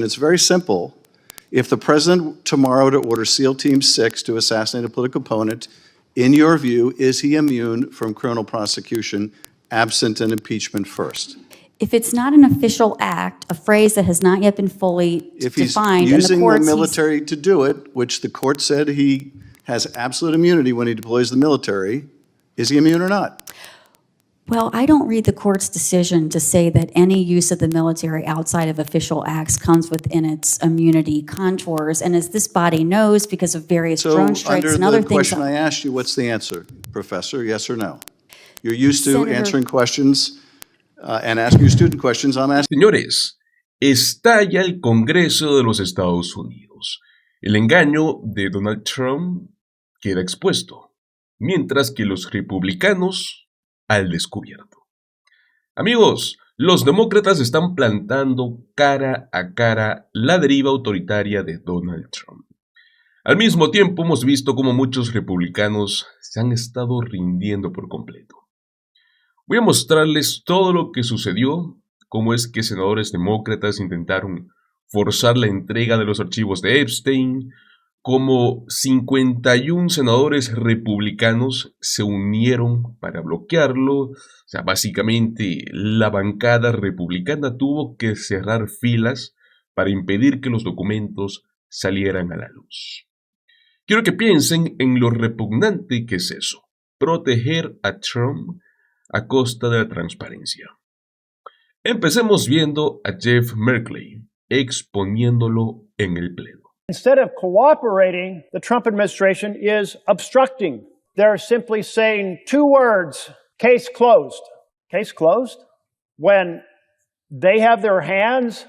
It's very simple. If the president tomorrow to order SEAL Team 6 to assassinate a political opponent, in your view, is he immune from criminal prosecution absent an impeachment first? If it's not an official act, a phrase that has not yet been fully If he's defined in the using the courts, military to do it, which the court said he has absolute immunity when he deploys the military, is he immune or not? well, I don't read the court's decision to say that any use of the military outside of official acts comes within its immunity contours. And as this body knows, because of various So drone strikes under and other the things. question I asked you, what's the answer, Professor, yes or no? You're used to Senator- answering questions and asking your student questions. I'm asking. Señores, estalla el Congreso de los Estados Unidos. El engaño de Donald Trump queda expuesto, mientras que los republicanos al descubierto. Amigos, los demócratas están plantando cara a cara la deriva autoritaria de Donald Trump. Al mismo tiempo hemos visto cómo muchos republicanos se han estado rindiendo por completo. Voy a mostrarles todo lo que sucedió, cómo es que senadores demócratas intentaron forzar la entrega de los archivos de Epstein, cómo 51 senadores republicanos se unieron para bloquearlo. O sea, básicamente la bancada republicana tuvo que cerrar filas para impedir que los documentos salieran a la luz. Quiero que piensen en lo repugnante que es eso, proteger a Trump a costa de la transparencia. Empecemos viendo a Jeff Merkley exponiéndolo en el pleno. Instead of cooperating, the Trump administration is obstructing. They're simply saying two words, case closed. Case closed? When they have their hands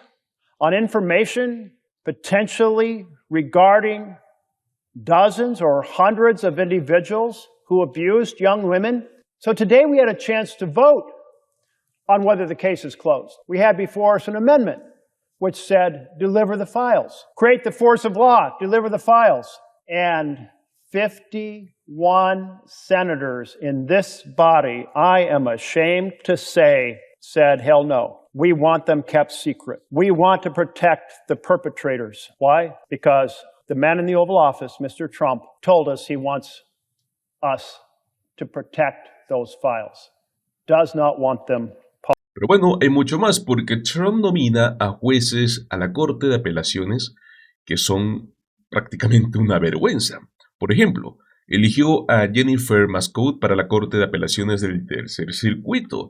on information potentially regarding dozens or hundreds of individuals who abused young women. So today we had a chance to vote on whether the case is closed. We had before us an amendment which said, deliver the files. Create the force of law, deliver the files. And 51 senators in this body, I am ashamed to say, said, hell no. We want them kept secret. We want to protect the perpetrators. Why? Because the man in the Oval Office, Mr. Trump, told us he wants us to protect those files. Does not want them. Pero bueno, hay mucho más porque Trump nomina a jueces a la Corte de Apelaciones que son prácticamente una vergüenza. Por ejemplo, eligió a Jennifer Mascott para la Corte de Apelaciones del Tercer Circuito,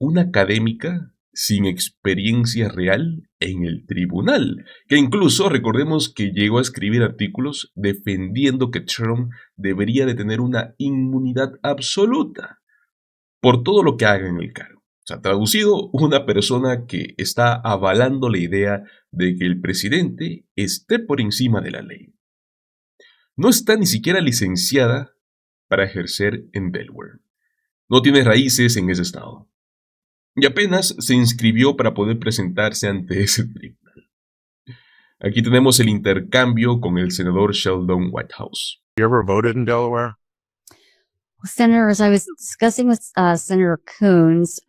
una académica sin experiencia real en el tribunal, que incluso recordemos que llegó a escribir artículos defendiendo que Trump debería de tener una inmunidad absoluta por todo lo que haga en el cargo. O sea, traducido, una persona que está avalando la idea de que el presidente esté por encima de la ley. No está ni siquiera licenciada para ejercer en Delaware. No tiene raíces en ese estado. Y apenas se inscribió para poder presentarse ante ese tribunal. Aquí tenemos el intercambio con el senador Sheldon Whitehouse. You ever voted in Delaware? Well, Senator, as I was discussing with Senator Coons,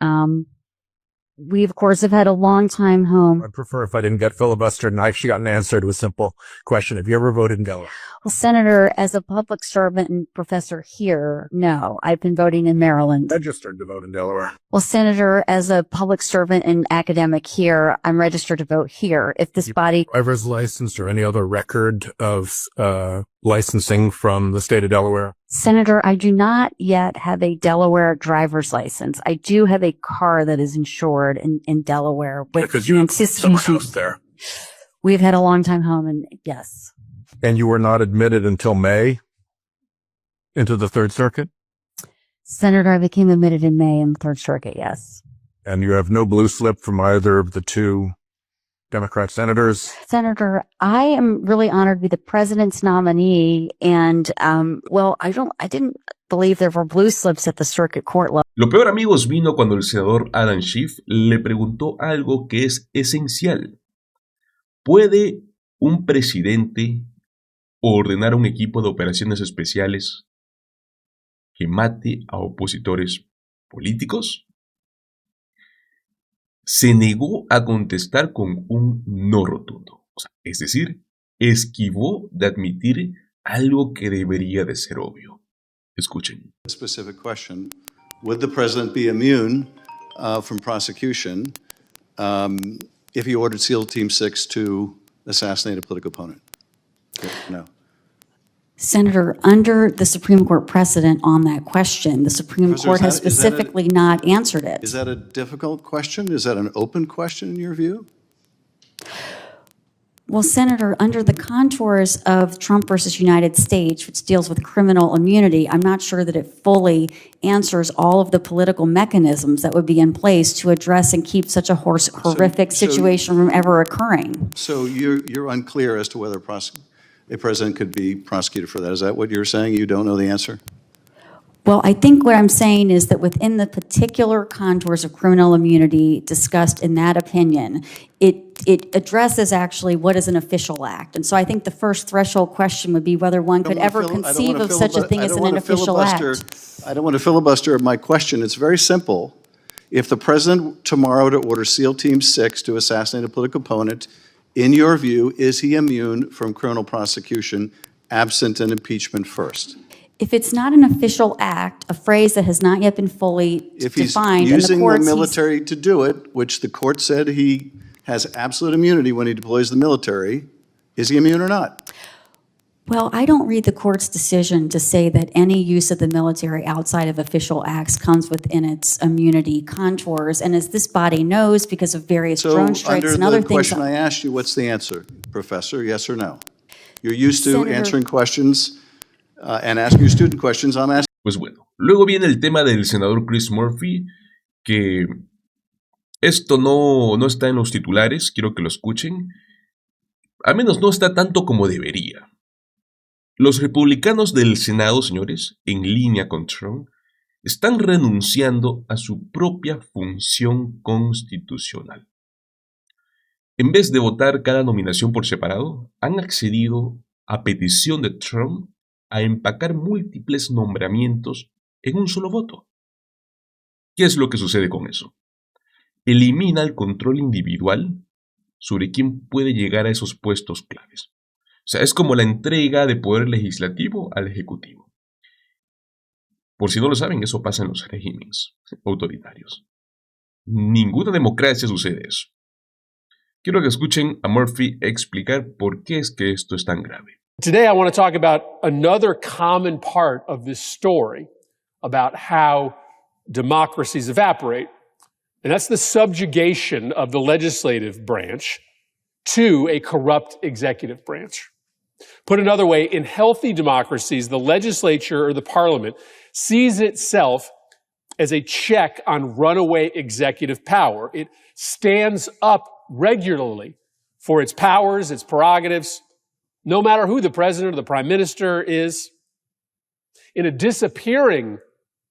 we, of course, have had a long time home. I'd prefer if I didn't get filibustered and I actually got an answer to a simple question. Have you ever voted in Delaware? Well, Senator, as a public servant and professor here, no, I've been voting in Maryland. Registered to vote in Delaware. Well, Senator, as a public servant and academic here, I'm registered to vote here. If this body... Driver's license or any other record of licensing from the state of Delaware? Senator, I do not yet have a Delaware driver's license. I do have a car that is insured in Delaware with Because you have some anticipation. house there. We've had a long time home, and yes. And you were not admitted until May into the Third Circuit? Senator, I became admitted in May in the Third Circuit, yes. And you have no blue slip from either of the two Democrat senators? Senator, I am really honored to be the president's nominee, and, I didn't believe there were blue slips at the circuit court level. Lo peor, amigos, vino cuando el senador Adam Schiff le preguntó algo que es esencial. ¿Puede un presidente ordenar a un equipo de operaciones especiales que mate a opositores políticos? se negó a contestar con un no rotundo. O sea, es decir, esquivó de admitir algo que debería de ser obvio. Escuchen. Specific question. Would the president be immune from prosecution if he ordered SEAL Team 6 to assassinate a political opponent? No. Senator, under the Supreme Court precedent on that question, the Supreme Professor, Court has is that a- specifically not answered it. Is that a difficult question? Is that an open question in your view? Well, Senator, under the contours of Trump versus United States, which deals with criminal immunity, I'm not sure that it fully answers all of the political mechanisms that would be in place to address and keep such a horrific so- situation from ever occurring. So you're unclear as to whether a president could be prosecuted for that. Is that what you're saying? You don't know the answer? Well, I think what I'm saying is that within the particular contours of criminal immunity discussed in that opinion, it addresses actually what is an official act. And so I think the first threshold question would be whether one could ever conceive of such a thing as an official act. I don't want to filibuster my question. It's very simple. If the president tomorrow to order SEAL Team 6 to assassinate a political opponent, in your view, is he immune from criminal prosecution absent an impeachment first? If it's not an official act, a phrase that has not yet been fully If he's defined in the using the courts, military to do it, which the court said he has absolute immunity when he deploys the military, is he immune or not? well, I don't read the court's decision to say that any use of the military outside of official acts comes within its immunity contours. And as this body knows, because of various drone strikes and other Under the things. question I asked you, what's the answer, Professor, yes or no? You're used to Senator- answering questions and asking your student questions. I'm asking. Pues bueno, luego viene el tema del senador Chris Murphy, que esto no está en los titulares, quiero que lo escuchen. Al menos no está tanto como debería. Los republicanos del Senado, señores, en línea con Trump, están renunciando a su propia función constitucional. En vez de votar cada nominación por separado, han accedido, a petición de Trump, a empacar múltiples nombramientos en un solo voto. ¿Qué es lo que sucede con eso? Elimina el control individual sobre quién puede llegar a esos puestos claves. O sea, es como la entrega de poder legislativo al ejecutivo. Por si no lo saben, eso pasa en los regímenes autoritarios. Ninguna democracia sucede eso. Quiero que escuchen a Murphy explicar por qué es que esto es tan grave. Today, I want to talk about another common part of this story about how democracies evaporate, and that's the subjugation of the legislative branch to a corrupt executive branch. Put another way, in healthy democracies, the legislature or the parliament sees itself as a check on runaway executive power. It stands up regularly for its powers, its prerogatives, no matter who the president or the prime minister is. In a disappearing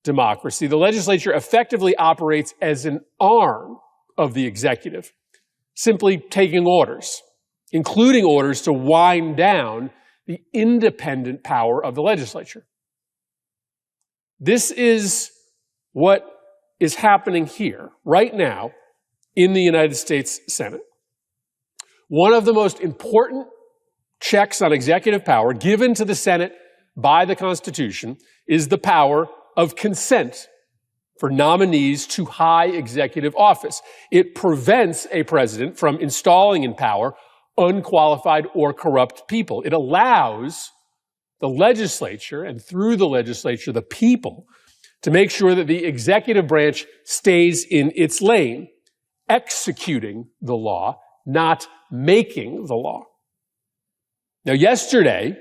democracy, the legislature effectively operates as an arm of the executive, simply taking orders, including orders to wind down the independent power of the legislature. This is what is happening here, right now, in the United States Senate. One of the most important checks on executive power given to the Senate by the Constitution is the power of consent for nominees to high executive office. It prevents a president from installing in power unqualified or corrupt people. It allows the legislature, and through the legislature, the people, to make sure that the executive branch stays in its lane, executing the law, not making the law. Now, yesterday,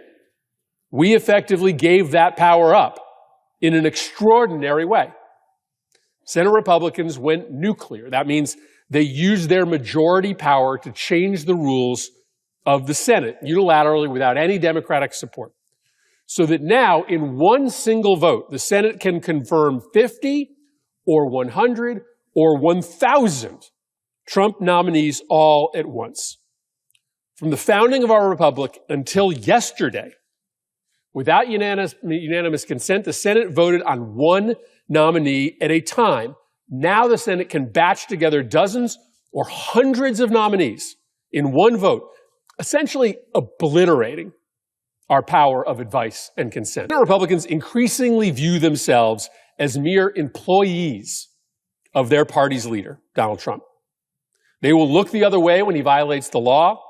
we effectively gave that power up in an extraordinary way. Senate Republicans went nuclear. That means they used their majority power to change the rules of the Senate unilaterally without any Democratic support. So that now, in one single vote, the Senate can confirm 50 or 100 or 1,000 Trump nominees all at once. From the founding of our republic until yesterday, without unanimous consent, the Senate voted on one nominee at a time, Now the Senate can batch together dozens or hundreds of nominees in one vote, essentially obliterating our power of advice and consent. Republicans increasingly view themselves as mere employees of their party's leader, Donald Trump. They will look the other way when he violates the law,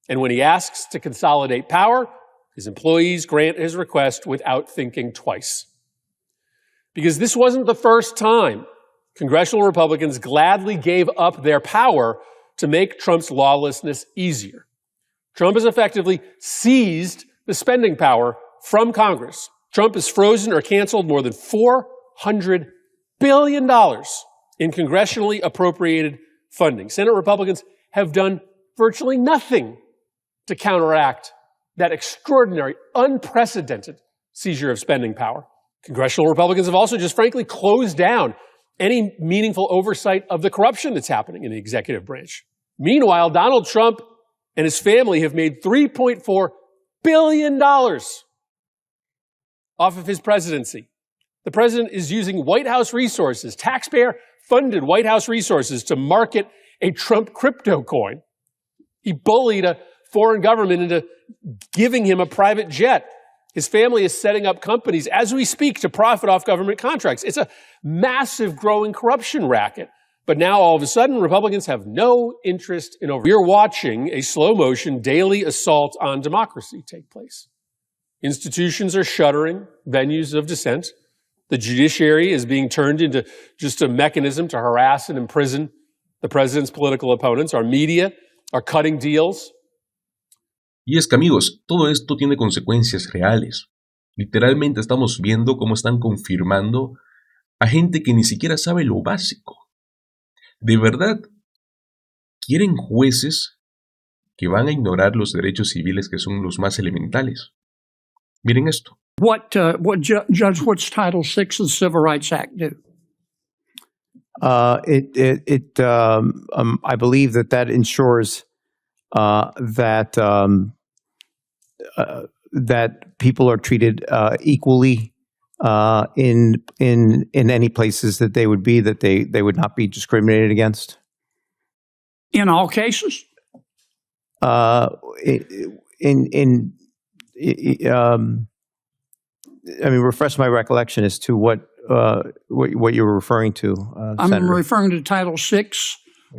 and when he asks to consolidate power, his employees grant his request without thinking twice. Because this wasn't the first time congressional Republicans gladly gave up their power to make Trump's lawlessness easier. Trump has effectively seized the spending power from Congress. Trump has frozen or canceled more than $400 billion in congressionally appropriated funding. Senate Republicans have done virtually nothing to counteract that extraordinary, unprecedented seizure of spending power. Congressional Republicans have also just frankly closed down any meaningful oversight of the corruption that's happening in the executive branch. Meanwhile, Donald Trump and his family have made $3.4 billion off of his presidency. The president is using White House resources, taxpayer-funded White House resources, to market a Trump crypto coin. He bullied a foreign government into giving him a private jet. His family is setting up companies as we speak to profit off government contracts. It's a massive growing corruption racket. But now all of a sudden, Republicans have no interest in We are watching a slow motion daily assault on democracy take place. Institutions are shuttering venues of dissent. The judiciary is being turned into just a mechanism to harass and imprison the president's political opponents. Our media are cutting deals. Y es que, amigos, todo esto tiene consecuencias reales. Literalmente estamos viendo cómo están confirmando a gente que ni siquiera sabe lo básico. ¿De verdad quieren jueces que van a ignorar los derechos civiles que son los más elementales? Miren esto. Judge, what's Title VI of the Civil Rights Act do? I believe that ensures that people are treated equally in any places that they would be, that they would not be discriminated against. In all cases? Refresh my recollection as to what you were referring to, I'm Senator. referring to Title VI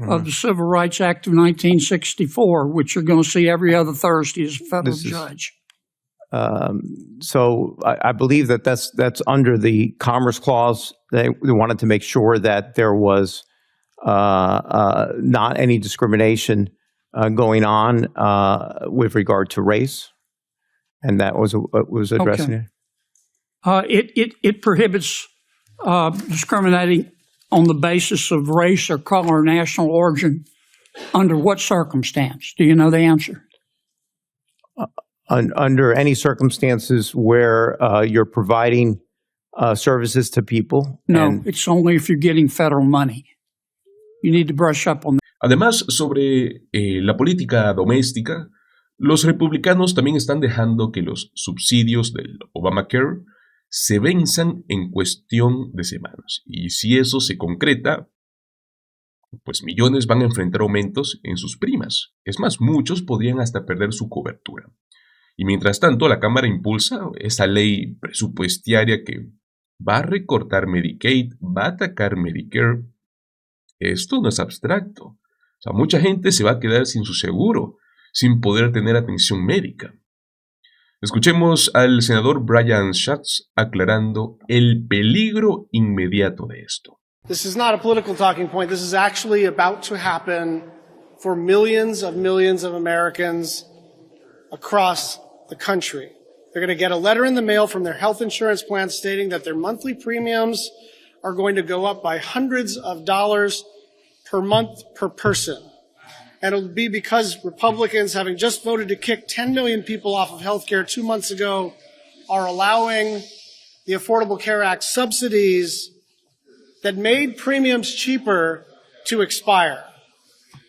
of the Civil Rights Act of 1964, which you're going to see every other Thursday as a federal judge. So I believe that's under the Commerce Clause. They wanted to make sure that there was not any discrimination going on with regard to race, and that was addressing it. It prohibits discriminating on the basis of race or color or national origin. Under what circumstance? Do you know the answer? Under any circumstances where you're providing services to people. No, it's only if you're getting federal money. You need to brush up on that. Además, sobre la política doméstica, los republicanos también están dejando que los subsidios del Obamacare se venzan en cuestión de semanas. Y si eso se concreta, pues millones van a enfrentar aumentos en sus primas. Es más, muchos podrían hasta perder su cobertura. Y mientras tanto, la Cámara impulsa esa ley presupuestaria que va a recortar Medicaid, va a atacar Medicare. Esto no es abstracto. O sea, mucha gente se va a quedar sin su seguro, sin poder tener atención médica. Escuchemos al senador Brian Schatz aclarando el peligro inmediato de esto. This is not a political talking point. This is actually about to happen for millions of Americans across the country. They're going to get a letter in the mail from their health insurance plan stating that their monthly premiums are going to go up by hundreds of dollars per month per person. And it'll be because Republicans, having just voted to kick 10 million people off of health care 2 months ago, are allowing the Affordable Care Act subsidies that made premiums cheaper to expire.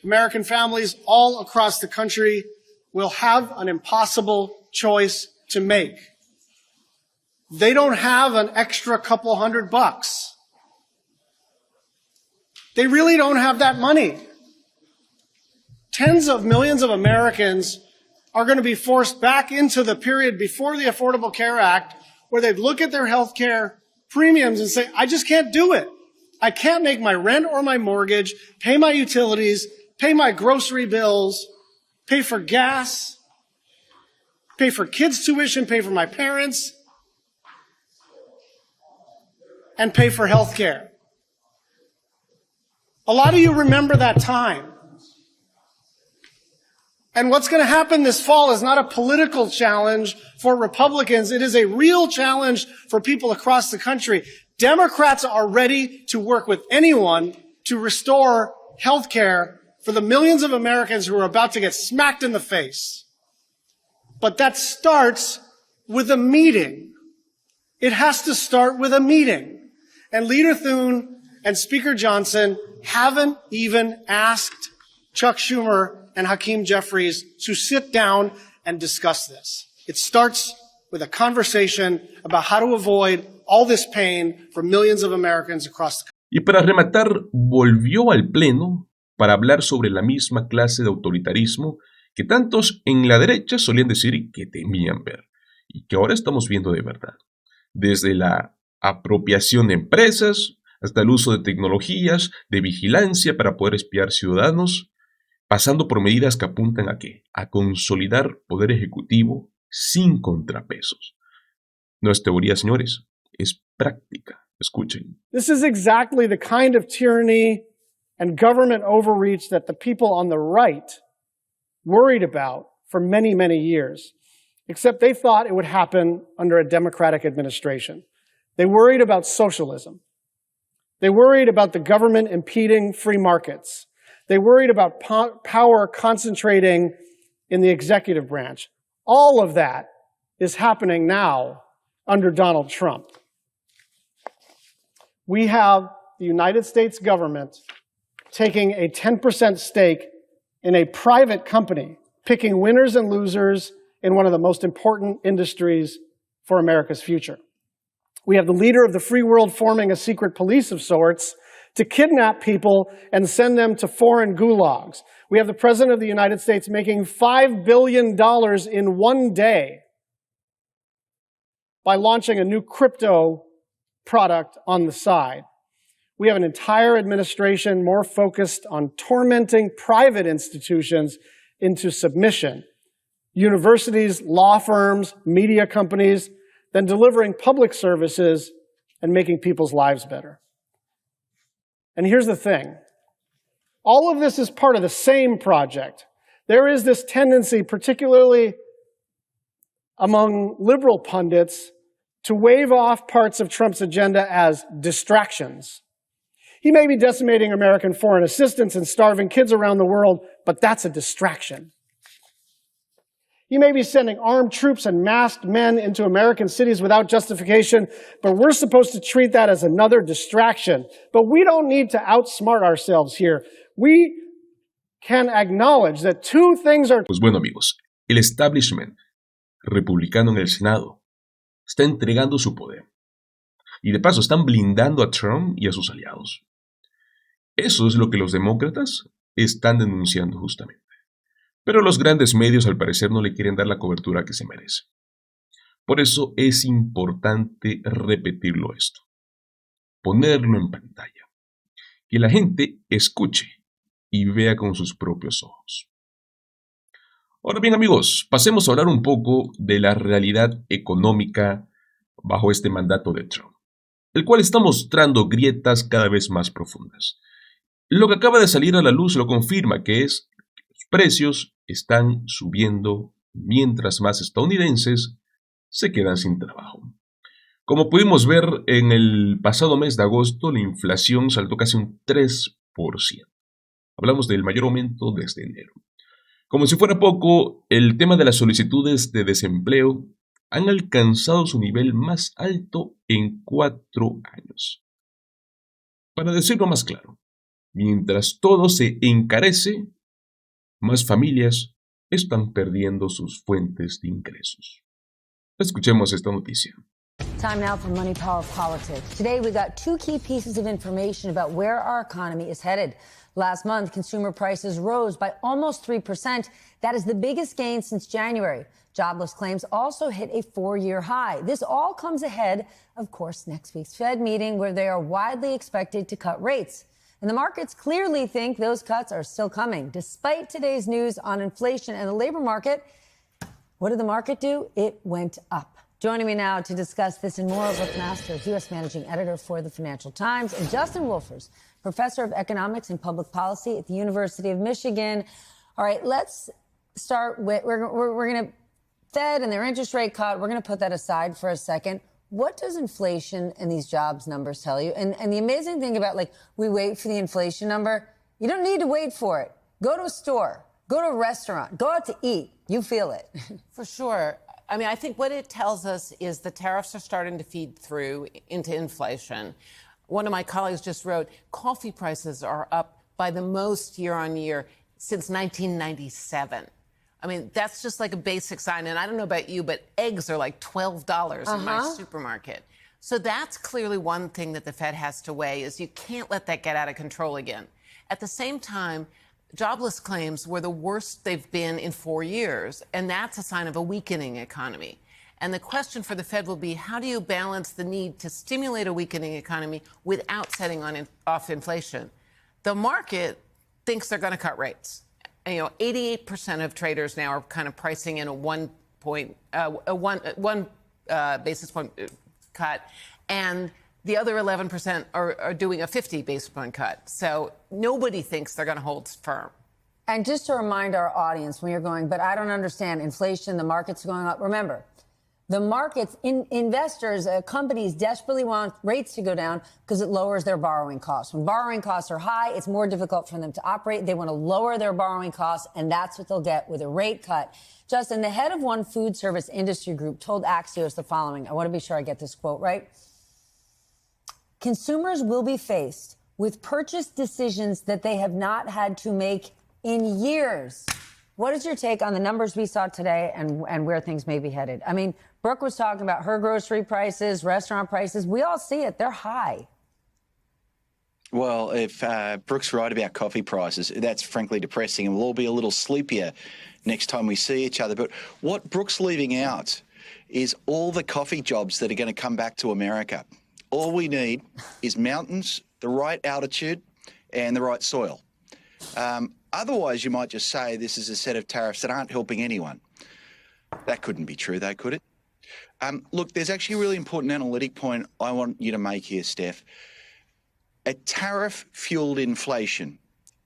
American families all across the country will have an impossible choice to make. They don't have an extra couple $100. They really don't have that money. Tens of millions of Americans are going to be forced back into the period before the Affordable Care Act, where they'd look at their health care premiums and say, I just can't do it. I can't make my rent or my mortgage, pay my utilities, pay my grocery bills, pay for gas, pay for kids' tuition, pay for my parents, and pay for health care. A lot of you remember that time. And what's going to happen this fall is not a political challenge for Republicans. It is a real challenge for people across the country. Democrats are ready to work with anyone to restore health care for the millions of Americans who are about to get smacked in the face. But that starts with a meeting. It has to start with a meeting. And Leader Thune and Speaker Johnson haven't even asked Chuck Schumer and Hakeem Jeffries to sit down and discuss this. It starts with a conversation about how to avoid all this pain for millions of Americans across the country. Y para rematar, volvió al Pleno para hablar sobre la misma clase de autoritarismo que tantos en la derecha solían decir que temían ver, y que ahora estamos viendo de verdad. Desde la apropiación de empresas, hasta el uso de tecnologías de vigilancia para poder espiar ciudadanos, pasando por medidas que apuntan ¿a qué? A consolidar poder ejecutivo sin contrapesos. No es teoría, señores, es práctica. Escuchen. This is exactly the kind of tyranny and government overreach that the people on the right worried about for many, many years, except they thought it would happen under a Democratic administration. They worried about socialism. They worried about the government impeding free markets. They worried about power concentrating in the executive branch. All of that is happening now under Donald Trump. We have the United States government taking a 10% stake in a private company, picking winners and losers in one of the most important industries for America's future. We have the leader of the free world forming a secret police of sorts to kidnap people and send them to foreign gulags. We have the President of the United States making $5 billion in one day by launching a new crypto product on the side. We have an entire administration more focused on tormenting private institutions into submission. Universities, law firms, media companies, than delivering public services and making people's lives better. And here's the thing. All of this is part of the same project. There is this tendency, particularly among liberal pundits, to wave off parts of Trump's agenda as distractions. He may be decimating American foreign assistance and starving kids around the world, but that's a distraction. He may be sending armed troops and masked men into American cities without justification, but we're supposed to treat that as another distraction. But we don't need to outsmart ourselves here. We can acknowledge that two things are... Pues bueno, amigos, el establishment republicano en el Senado está entregando su poder. Y de paso están blindando a Trump y a sus aliados. Eso es lo que los demócratas están denunciando justamente. Pero los grandes medios al parecer no le quieren dar la cobertura que se merece. Por eso es importante repetirlo esto. Ponerlo en pantalla. Que la gente escuche y vea con sus propios ojos. Ahora bien, amigos, pasemos a hablar un poco de la realidad económica bajo este mandato de Trump, el cual está mostrando grietas cada vez más profundas. Lo que acaba de salir a la luz lo confirma, que es que los precios están subiendo mientras más estadounidenses se quedan sin trabajo. Como pudimos ver en el pasado mes de agosto, la inflación saltó casi un 3%. Hablamos del mayor aumento desde enero. Como si fuera poco, el tema de las solicitudes de desempleo han alcanzado su nivel más alto en 4 años. Para decirlo más claro, mientras todo se encarece, más familias están perdiendo sus fuentes de ingresos. Escuchemos esta noticia. Time now for Money Power Politics. Today, we got two key pieces of information about where our economy is headed. Last month, consumer prices rose by almost 3%. That is the biggest gain since January. Jobless claims also hit a 4-year high. This all comes ahead, of course, next week's Fed meeting, where they are widely expected to cut rates. And the markets clearly think those cuts are still coming. Despite today's news on inflation and the labor market, what did the market do? It went up. Joining me now to discuss this and more, Brooke Masters, U.S. Managing Editor for the Financial Times, and Justin Wolfers, Professor of Economics and Public Policy at the University of Michigan. All right, let's start with, we're going to, Fed and their interest rate cut, we're going to put that aside for a second. What does inflation and these jobs numbers tell you? And the amazing thing about, like, we wait for the inflation number, you don't need to wait for it. Go to a store, go to a restaurant, go out to eat. You feel it. For sure. I mean, I think what it tells us is the tariffs are starting to feed through into inflation. One of my colleagues just wrote, coffee prices are up by the most year on year since 1997. I mean, that's just like a basic sign. And I don't know about you, but eggs are like $12 in my supermarket. So that's clearly one thing that the Fed has to weigh, is you can't let that get out of control again. At the same time, jobless claims were the worst they've been in 4 years, and that's a sign of a weakening economy. And the question for the Fed will be, how do you balance the need to stimulate a weakening economy without setting off inflation? The market thinks they're going to cut rates. And, 88% of traders now are kind of pricing in a one basis point cut, and the other 11% are doing a 50 basis point cut. So nobody thinks they're going to hold firm. And just to remind our audience, when you're going, but I don't understand inflation, the market's going up. Remember, the markets, investors, companies desperately want rates to go down because it lowers their borrowing costs. When borrowing costs are high, it's more difficult for them to operate. They want to lower their borrowing costs, and that's what they'll get with a rate cut. Justin, the head of one food service industry group told Axios the following. I want to be sure I get this quote right. Consumers will be faced with purchase decisions that they have not had to make in years. What is your take on the numbers we saw today and where things may be headed? I mean, Brooke was talking about her grocery prices, restaurant prices. We all see it. They're high. Well, if Brooke's right about coffee prices, that's frankly depressing, and we'll all be a little sleepier next time we see each other. But what Brooke's leaving out is all the coffee jobs that are going to come back to America. All we need is mountains, the right altitude, and the right soil. Otherwise, you might just say this is a set of tariffs that aren't helping anyone. That couldn't be true, though, could it? Look, there's actually a really important analytic point I want you to make here, Steph. A tariff-fueled inflation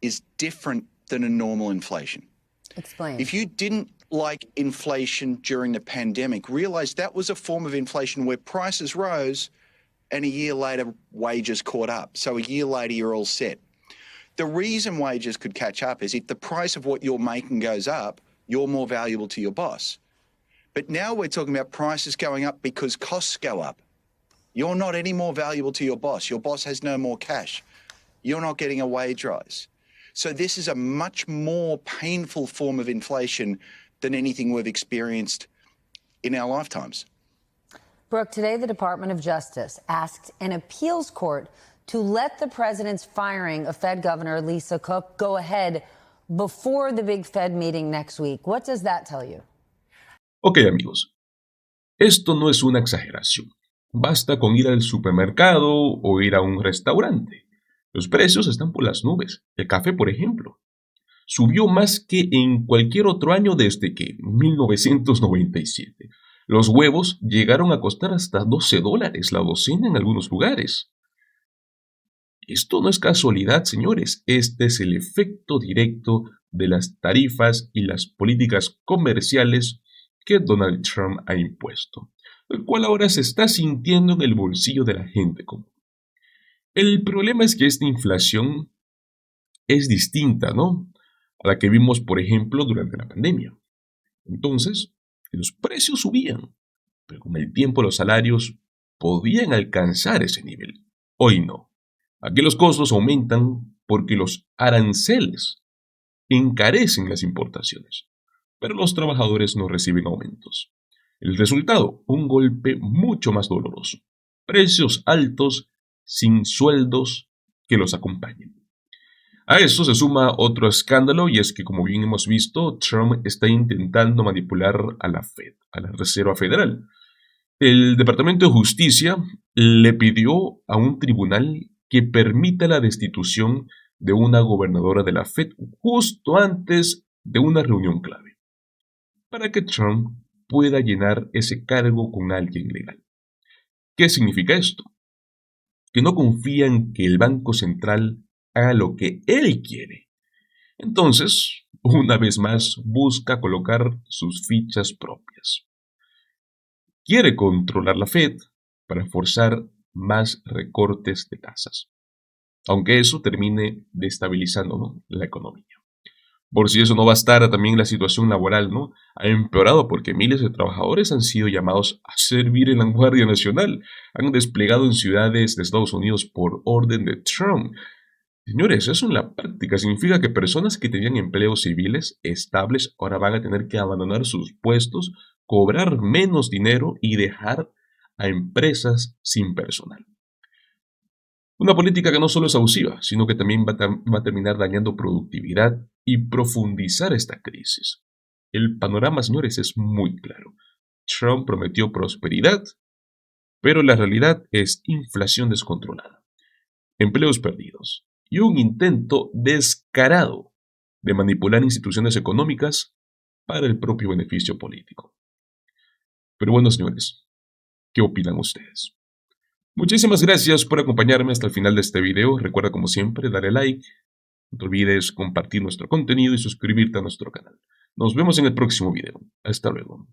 is different than a normal inflation. Explain. If you didn't like inflation during the pandemic, realize that was a form of inflation where prices rose and a year later wages caught up. So a year later, you're all set. The reason wages could catch up is if the price of what you're making goes up, you're more valuable to your boss. But now we're talking about prices going up because costs go up. You're not any more valuable to your boss. Your boss has no more cash. You're not getting a wage rise. So this is a much more painful form of inflation than anything we've experienced in our lifetimes. Brooke, today the Department of Justice asked an appeals court to let the president's firing of Fed Governor Lisa Cook go ahead before the big Fed meeting next week. What does that tell you? Ok, amigos, esto no es una exageración. Basta con ir al supermercado o ir a un restaurante. Los precios están por las nubes. El café, por ejemplo, subió más que en cualquier otro año desde que 1997. Los huevos llegaron a costar hasta $12 la docena en algunos lugares. Esto no es casualidad, señores. Este es el efecto directo de las tarifas y las políticas comerciales que Donald Trump ha impuesto, el cual ahora se está sintiendo en el bolsillo de la gente común. El problema es que esta inflación es distinta, ¿no?, a la que vimos, por ejemplo, durante la pandemia. Entonces, los precios subían, pero con el tiempo los salarios podían alcanzar ese nivel. Hoy no. Aquí los costos aumentan porque los aranceles encarecen las importaciones, pero los trabajadores no reciben aumentos. El resultado, un golpe mucho más doloroso. Precios altos sin sueldos que los acompañen. A eso se suma otro escándalo y es que, como bien hemos visto, Trump está intentando manipular a la Fed, a la Reserva Federal. El Departamento de Justicia le pidió a un tribunal que permita la destitución de una gobernadora de la Fed justo antes de una reunión clave, para que Trump pueda llenar ese cargo con alguien legal. ¿Qué significa esto? Que no confía en que el Banco Central haga lo que él quiere. Entonces, una vez más, busca colocar sus fichas propias. Quiere controlar la Fed para forzar más recortes de tasas, aunque eso termine destabilizando, ¿no?, la economía. Por si eso no bastara, también la situación laboral, ¿no?, ha empeorado porque miles de trabajadores han sido llamados a servir en la Guardia Nacional. Han desplegado en ciudades de Estados Unidos por orden de Trump. Señores, eso en la práctica significa que personas que tenían empleos civiles estables ahora van a tener que abandonar sus puestos, cobrar menos dinero y dejar a empresas sin personal. Una política que no solo es abusiva, sino que también va a terminar dañando productividad y profundizar esta crisis. El panorama, señores, es muy claro. Trump prometió prosperidad, pero la realidad es inflación descontrolada, empleos perdidos y un intento descarado de manipular instituciones económicas para el propio beneficio político. Pero bueno, señores, ¿qué opinan ustedes? Muchísimas gracias por acompañarme hasta el final de este video. Recuerda, como siempre, darle like, no te olvides compartir nuestro contenido y suscribirte a nuestro canal. Nos vemos en el próximo video. Hasta luego.